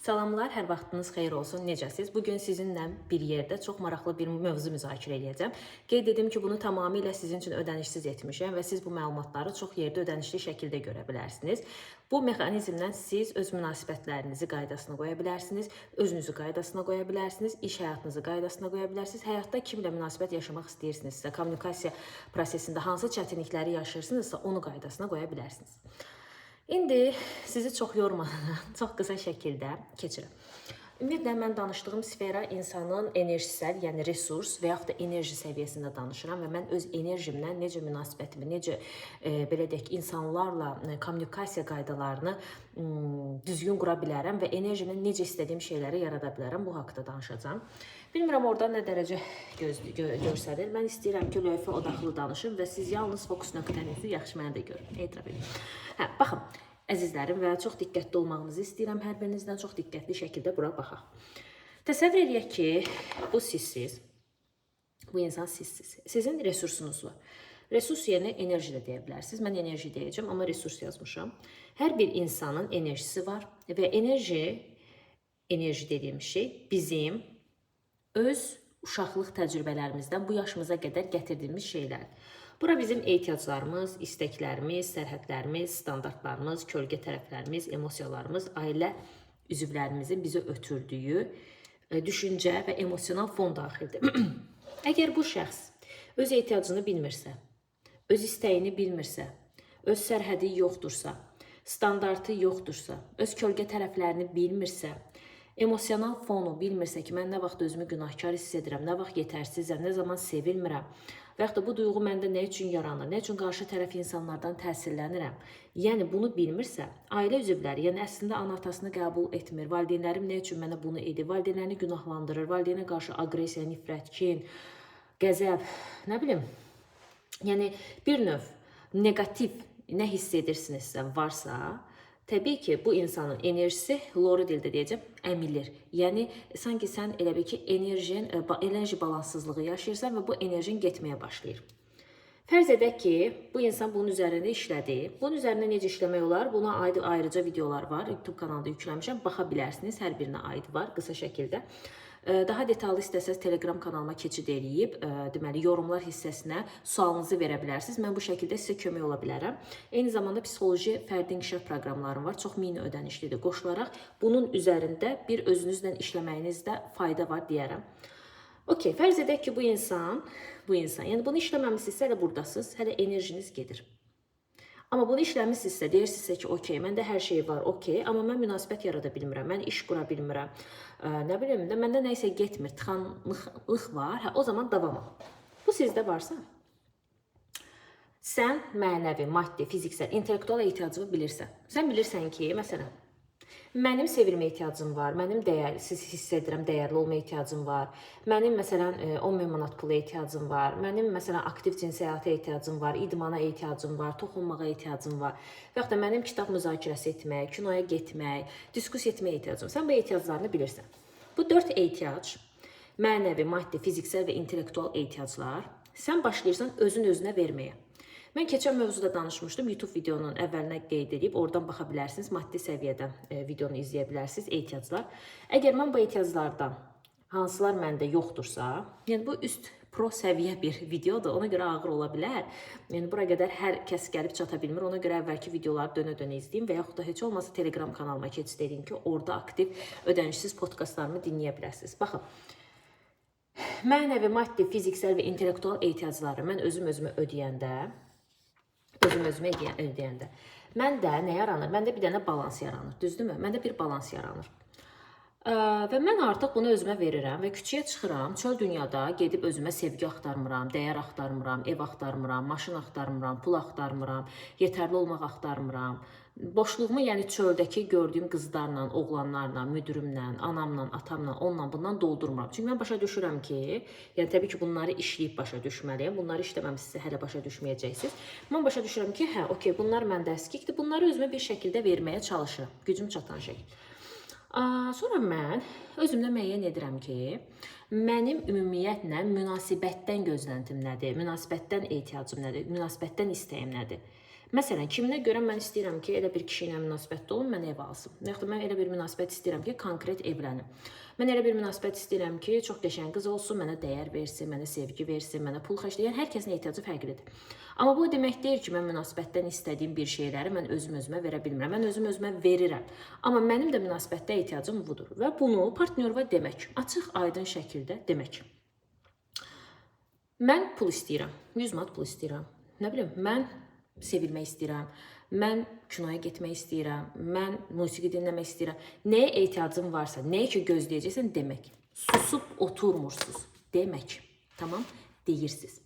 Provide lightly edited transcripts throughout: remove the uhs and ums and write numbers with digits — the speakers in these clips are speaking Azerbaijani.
Salamlar, hər vaxtınız xeyir olsun. Necəsiz? Bugün sizinlə bir yerdə çox maraqlı bir mövzu müzakirə edəcəm. Qeyd edim ki, bunu tamamilə sizin üçün ödənişsiz etmişəm və siz bu məlumatları çox yerdə ödənişli şəkildə görə bilərsiniz. Bu mexanizmdən siz öz münasibətlərinizi qaydasına qoya bilərsiniz, özünüzü qaydasına qoya bilərsiniz, iş həyatınızı qaydasına qoya bilərsiniz. Həyatda kimlə münasibət yaşamaq istəyirsinizsə, kommunikasiya prosesində hansı çətinlikləri yaşayırsınızsa, onu qaydasına qoya bilərsiniz. İndi sizi çox yormadan, çox qısa şəkildə keçirəm. Ümumiyyətlə, mən danışdığım sfera insanın enerjisel, yəni resurs və yaxud da enerji səviyyəsində danışıram və mən öz enerjimlə necə münasibətimi, necə belə deyək, insanlarla kommunikasiya qaydalarını düzgün qura bilərəm və enerjimlə necə istədiyim şeyləri yarada bilərəm, bu haqda danışacağam. Bilmirəm, orada nə dərəcə görsədir. Mən istəyirəm ki, lövhə odaqlı danışım və siz yalnız fokus nöqtənizi yaxşı mənə də görün. Etiraf edin. Baxın. Əzizlərim və çox diqqətli olmağınızı istəyirəm. Hər birinizdən çox diqqətli şəkildə bura baxaq. Təsəvvür edək ki, bu sizsiz. Bu insan sizsiz. Sizin resursunuz var. Resurs yerinə enerji də deyə bilərsiniz. Mən enerji deyəcəm, amma resurs yazmışam. Hər bir insanın enerjisi var və enerji dediyim şey bizim öz uşaqlıq təcrübələrimizdən bu yaşımıza qədər gətirdiyimiz şeylər. Bura bizim ehtiyaclarımız, istəklərimiz, sərhədlərimiz, standartlarımız, kölgə tərəflərimiz, emosiyalarımız, ailə üzvlərimizin bizə ötürdüyü düşüncə və emosional fon daxildir. Əgər bu şəxs öz ehtiyacını bilmirsə, öz istəyini bilmirsə, öz sərhədi yoxdursa, standartı yoxdursa, öz kölgə tərəflərini bilmirsə, emosional fonu bilmirsə ki, mən nə vaxt özümü günahkar hiss edirəm, nə vaxt yetərsizəm, nə zaman sevilmirəm və yaxud da bu duyğu məndə nə üçün yaranır, nə üçün qarşı tərəf insanlardan təsirlənirəm. Yəni, bunu bilmirsə, ailə üzvləri, yəni əslində ana-atasını qəbul etmir, valideynlərim nə üçün mənə bunu edir, valideynlərini günahlandırır, valideynə qarşı agresiya, nifrət, kin, qəzəb, nə bilim, yəni bir növ negativ nə hiss edirsinizsə varsa, təbii ki, bu insanın enerjisi, lori dildə deyəcəm, əmilir. Yəni, sanki sən elə bil ki, enerji balanssızlığı yaşayırsan və bu enerjin getməyə başlayır. Fərz edək ki, bu insan bunun üzərində işlədi. Bunun üzərində necə işləmək olar? Buna aid ayrıca videolar var. YouTube kanalında yükləmişəm. Baxa bilərsiniz. Hər birinə aid var qısa şəkildə. Daha detallı istəsəz Telegram kanalıma keçid eləyib, deməli, yorumlar hissəsinə sualınızı verə bilərsiniz. Mən bu şəkildə sizə kömək ola bilərəm. Eyni zamanda psixoloji fərdi inkişaf proqramlarım var. Çox mini ödənişlidir. Qoşularaq bunun üzərində bir özünüzlə işləməyinizdə fayda var deyərəm. Okey, fərz edək ki, bu insan, yəni bunu işləməmişsinizsə hələ buradasınız, hələ enerjiniz gedir. Amma bunu işləmişsinizsə, deyirsinizsə ki, okey, məndə hər şey var, okey, amma mən münasibət yarada bilmirəm, mən iş qura bilmirəm, nə bilim, məndə nə isə getmir, tıxanlıq var, o zaman davam al. Bu sizdə varsa, sən mənəvi, maddi, fiziksel, intellektual ehtiyacını bilirsən. Sən bilirsən ki, məsələn, mənim sevilmə ehtiyacım var, mənim siz hiss edirəm, dəyərli olma ehtiyacım var, mənim məsələn 10.000 manat pula ehtiyacım var, mənim məsələn aktiv cinsi həyata ehtiyacım var, idmana ehtiyacım var, toxunmağa ehtiyacım var və yaxud da mənim kitab müzakirəsi etmək, kinoya getmək, diskussiya etməyə ehtiyacım. Sən bu ehtiyaclarını bilirsən. Bu 4 ehtiyac, mənəvi, maddi, fiziksel və intellektual ehtiyaclar, sən başlayırsan özünə verməyə. Mən keçən mövzuda danışmışdım, YouTube videonun əvvəlinə qeyd edib, oradan baxa bilərsiniz, maddi səviyyədən videonu izləyə bilərsiniz, ehtiyaclar. Əgər mən bu ehtiyaclardan hansılar məndə yoxdursa, yəni bu üst pro səviyyə bir videodur, ona görə ağır ola bilər. Yəni bura qədər hər kəs gəlib çata bilmir, ona görə əvvəlki videoları dönə-dönə izləyim və yaxud da heç olmasa Telegram kanalıma keçid edin ki, orada aktiv ödənişsiz podkastlarımı dinləyə bilərsiniz. Baxın, mənəvi, maddi, fiziksel və intellektual ehtiyacları mən özümə ödəyəndə, məndə nə yaranır? Məndə bir dənə balans yaranır, düzdürmü? Məndə bir balans yaranır. Və mən artıq bunu özümə verirəm və küçəyə çıxıram, çöl dünyada gedib özümə sevgi axtarmıram, dəyər axtarmıram, ev axtarmıram, maşın axtarmıram, pul axtarmıram, yetərli olmaq axtarmıram. Boşluğumu, yəni çöldəki gördüyüm qızlarla, oğlanlarla, müdürümlə, anamla, atamla, onunla, bundan doldurmuram. Çünki mən başa düşürəm ki, yəni təbii ki, bunları işləyib başa düşməliyəm. Bunları işləməmişsinizsə hələ başa düşməyəcəksiniz. Mən başa düşürəm ki, hə, okey, bunlar məndə əskikdir. Bunları özümə bir şəkildə verməyə çalışıram. Gücüm çatan şey. Sonra mən özümdə müəyyən edirəm ki, mənim ümumiyyətlə münasibətdən gözləntim nədir, münasibətdən ehtiyacım nədir, münasibətdən istəyim nədir. Məsələn, kiminə görə mən istəyirəm ki, elə bir kişi ilə münasibətdə olum, mən ev alsın. Yaxud da mən elə bir münasibət istəyirəm ki, konkret evlənim. Mən elə bir münasibət istəyirəm ki, çox qəşəng qız olsun, mənə dəyər versin, mənə sevgi versin, mənə pul xərcləyən. Hər kəsin ehtiyacı fərqlidir. Amma bu demək deyil ki, mən münasibətdən istədiyim bir şeyləri mən özümə verə bilmirəm. Mən özümə verirəm. Amma mənim də münasibətdə ehtiyacım budur və bunu partnyoruma demək, açıq, aydın şəkildə demək. Mən pul istəyirəm, 100 manat pul istəyirəm. Nə bilim, mən sevilmək istəyirəm, mən kinoya getmək istəyirəm, mən musiqi dinləmək istəyirəm. Nəyə ehtiyacın varsa, nəyə ki gözləyəcəksən demək. Susub oturmursunuz, demək. Tamam, deyirsiniz.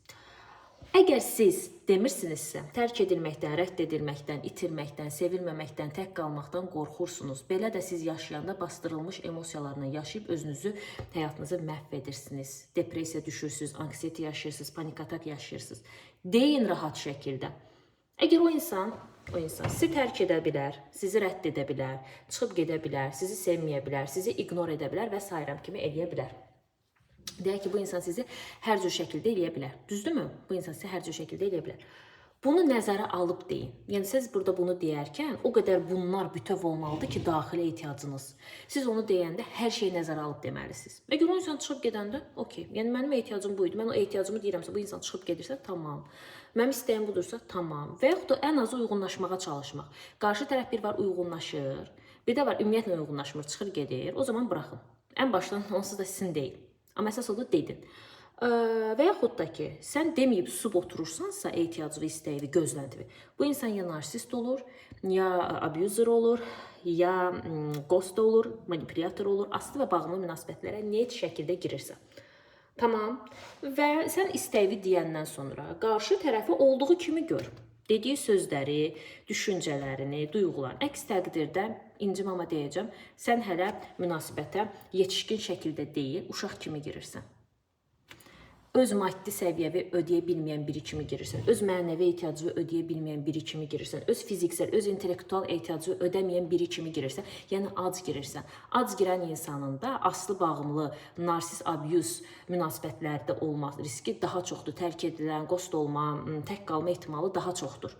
Əgər siz demirsinizsə, tərk edilməkdən, rədd edilməkdən, itirməkdən, sevilməməkdən, tək qalmaqdan qorxursunuz. Belə də siz yaşayanda bastırılmış emosiyalarla yaşayıb özünüzü, həyatınızı məhv edirsiniz. Depressiya düşürsünüz, anksiyete yaşayırsınız, panik atak yaşayırsınız. Deyin rahat şəkildə. Əgər o insan sizi tərk edə bilər, sizi rədd edə bilər, çıxıb gedə bilər, sizi sevməyə bilər, sizi ignor edə bilər və sairəm kimi eləyə bilər. Deyək ki, bu insan sizi hər cür şəkildə eləyə bilər. Düzdürmü? Bu insan sizi hər cür şəkildə eləyə bilər. Bunu nəzərə alıb deyin. Yəni, siz burada bunu deyərkən o qədər bunlar bütöv olmalıdır ki, daxili ehtiyacınız. Siz onu deyəndə hər şeyi nəzərə alıb deməlisiniz. Əgər o insan çıxıb gedəndə, okey. Yəni, mənim ehtiyacım buydu. Mən o ehtiyacımı deyirəmsə, bu insan çıxıb gedirsə, tamam. Mənim istəyim budursa, tamam. Və yaxud da ən azı uyğunlaşmağa çalışmaq. Qarşı tərəf bir var uyğunlaşır, bir də var ümumiyyətlə uyğunlaşmır, çıxır gedir. O zaman buraxın. Ən başdan onsuz da sizin deyil. Amma əsas odur dedin. Və yaxud da ki, sən deməyib susub oturursansa ehtiyacı, istəyi, gözləntivi. Bu insan ya narsist olur, ya abuser olur, ya ghost olur, manipulator olur. Aslı və bağımlı münasibətlərə niyet şəkildə girirsən. Tamam. Və sən istəyi deyəndən sonra qarşı tərəfi olduğu kimi gör. Dediyi sözləri, düşüncələrini, duyğularını. Əks təqdirdə, incim amma deyəcəm, sən hələ münasibətə yetişkin şəkildə deyil, uşaq kimi girirsən. Öz maddi səviyyəvi ödeyə bilməyən biri kimi girirsən. Öz mənəvi ehtiyacı ödeyə bilməyən biri kimi girirsən. Öz fiziksel, öz intellektual ehtiyacı ödəməyən biri kimi girirsən. Yəni, ac girirsən. Ac girən insanın da aslı bağımlı, narsist, abuse münasibətlərdə olma riski daha çoxdur. Tərk edilən, ghost olma, tək qalma ehtimalı daha çoxdur.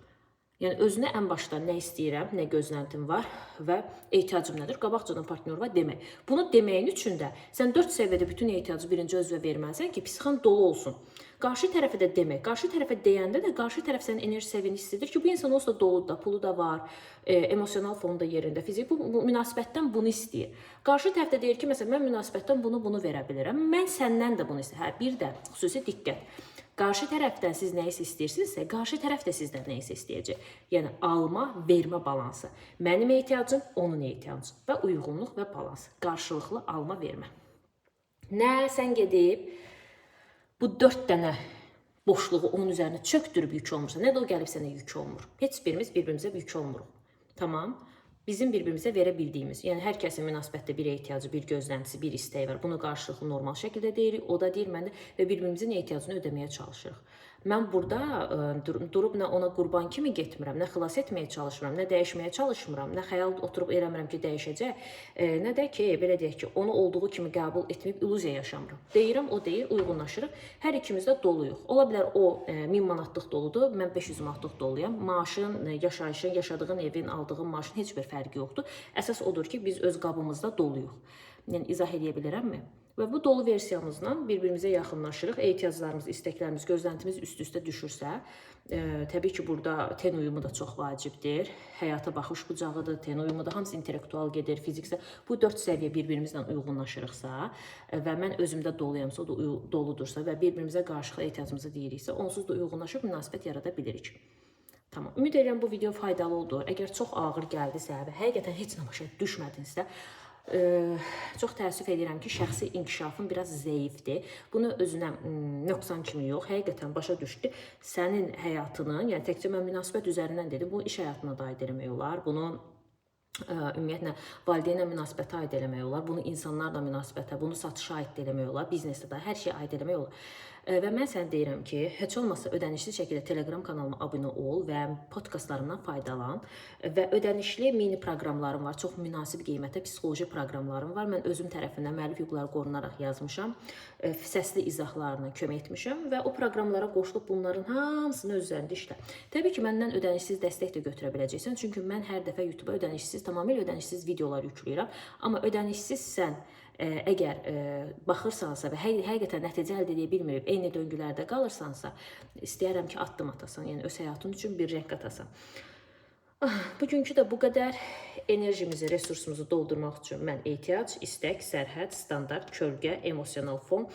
Yəni, özünə ən başda nə istəyirəm, nə gözləntim var və ehtiyacım nədir? Qabaqcadan partnyoruma demək. Bunu deməyin üçün də sən 4 səviyyədə bütün ehtiyacı birinci özünə verməlisən ki, psixan dolu olsun. Qarşı tərəfə də demək. Qarşı tərəfə deyəndə də qarşı tərəf sənin enerji səviyyəni hiss edir ki, bu insan olsa doludur da, pulu da var, emosional fonu da yerində, fizik. Bu münasibətdən bunu istəyir. Qarşı tərəf də deyir ki, məsələn, mən münasibətdən bunu verə bilirəm. Mən səndən də bunu istəyirəm. Bir də xüsusi diqqət. Qarşı tərəfdən siz nəyisə istəyirsinizsə, qarşı tərəf də sizdən nəyisə istəyəcək. Yəni, alma, vermə balansı. Mənim ehtiyacım, onun ehtiyacı və uyğunluq və balans. Qarşılıqlı alma, vermə. Nə sən gedib bu 4 dənə boşluğu onun üzərinə çöktürüb yük olmursa, nə də o gəlib sənə yük olmur. Heç birimiz bir-birimizə yük olmuruq. Tamam. Bizim bir-birimizə verə bildiyimiz, yəni hər kəsin münasibətdə bir ehtiyacı, bir gözləntisi, bir istəyi var. Bunu qarşılıqlı normal şəkildə deyirik, o da deyir, mən də və bir-birimizin ehtiyacını ödəməyə çalışırıq. Mən burada durub nə ona qurban kimi getmirəm, nə xilas etməyə çalışmıram, nə dəyişməyə çalışmıram, nə xəyal oturub eləmirəm ki, dəyişəcək, nə də ki, belə deyək ki, onu olduğu kimi qəbul etməyib illüziya yaşamıram. Deyirəm, o deyir, uyğunlaşırıq, hər ikimiz də doluyuq. Ola bilər o 1000 manatlıq doludur, mən 500 manatlıq doluyam. Maaşın, yaşayışın, yaşadığın evin, aldığın maaşın heç bir fərqi yoxdur. Əsas odur ki, biz öz qabımızda doluyuq. Yəni, izah edə bilərəmmi? Və bu dolu versiyamızla bir-birimizə yaxınlaşırıq. Ehtiyaclarımız, istəklərimiz, gözləntimiz üst-üstə düşürsə, təbii ki, burada ten uyumu da çox vacibdir. Həyata baxış bucağıdır, ten uyumu da hamısı intellektual gedir, fiziksə. Bu 4 səviyyə bir-birimizlə uyğunlaşırıqsa və mən özümdə doluyamsa, o da doludursa və bir-birimizə qarşılıqlı ehtiyacımızı deyiriksə, onsuz da uyğunlaşıb münasibət yarada bilirik. Tamam. Ümid edirəm bu video faydalı oldu. Əgər çox ağır gəldisə və həqiqətən heç nə başa düşmədinizsə, çox təəssüf edirəm ki, şəxsi inkişafın biraz zəifdir. Bunu özünə nöqsan kimi yox, həqiqətən başa düşdü. Sənin həyatının, yəni təkcə mən münasibət üzərindən dedim, bu iş həyatına da aid eləmək olar. Bunu ümumiyyətlə valideynlə münasibətə aid eləmək olar. Bunu insanlarla münasibətə, bunu satışa aid eləmək olar. Biznesdə də hər şeyə aid eləmək olar. Və mən sənə deyirəm ki, heç olmasa ödənişsiz şəkildə Telegram kanalıma abunə ol və podkastlarımdan faydalan və ödənişli mini proqramlarım var. Çox münasib qiymətə psixoloji proqramlarım var. Mən özüm tərəfindən müəllif hüquqları qorunaraq yazmışam. Səsli izahlarına kömək etmişəm və o proqramlara qoşulub bunların hamısını öz üzərində işlə. Təbii ki, məndən ödənişsiz dəstək də götürə biləcəksən. Çünki mən hər dəfə YouTube-a ödənişsiz, tamamilə ödənişsiz videolar yükləyirəm. Amma ödənişsizsən, əgər baxırsansa və həqiqətən nəticə əldə edə bilmirib, eyni döngülərdə qalırsansa, istəyərəm ki, addım atasan, yəni öz həyatın üçün bir rəng atasan. Bugünkü də bu qədər. Enerjimizi, resursumuzu doldurmaq üçün mən ehtiyac, istək, sərhəd, standart, kölgə, emosional fon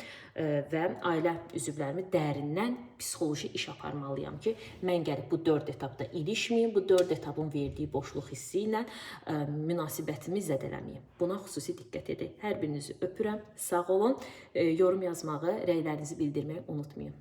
və ailə üzvlərimi dərindən psixoloji iş aparmalıyam ki, mən gəlib bu 4 etapda ilişməyim, bu 4 etapın verdiyi boşluq hissi ilə münasibətimi zədələməyim. Buna xüsusi diqqət edin. Hər birinizi öpürəm, sağ olun. Yorum yazmağı, rəylərinizi bildirməyi unutmayın.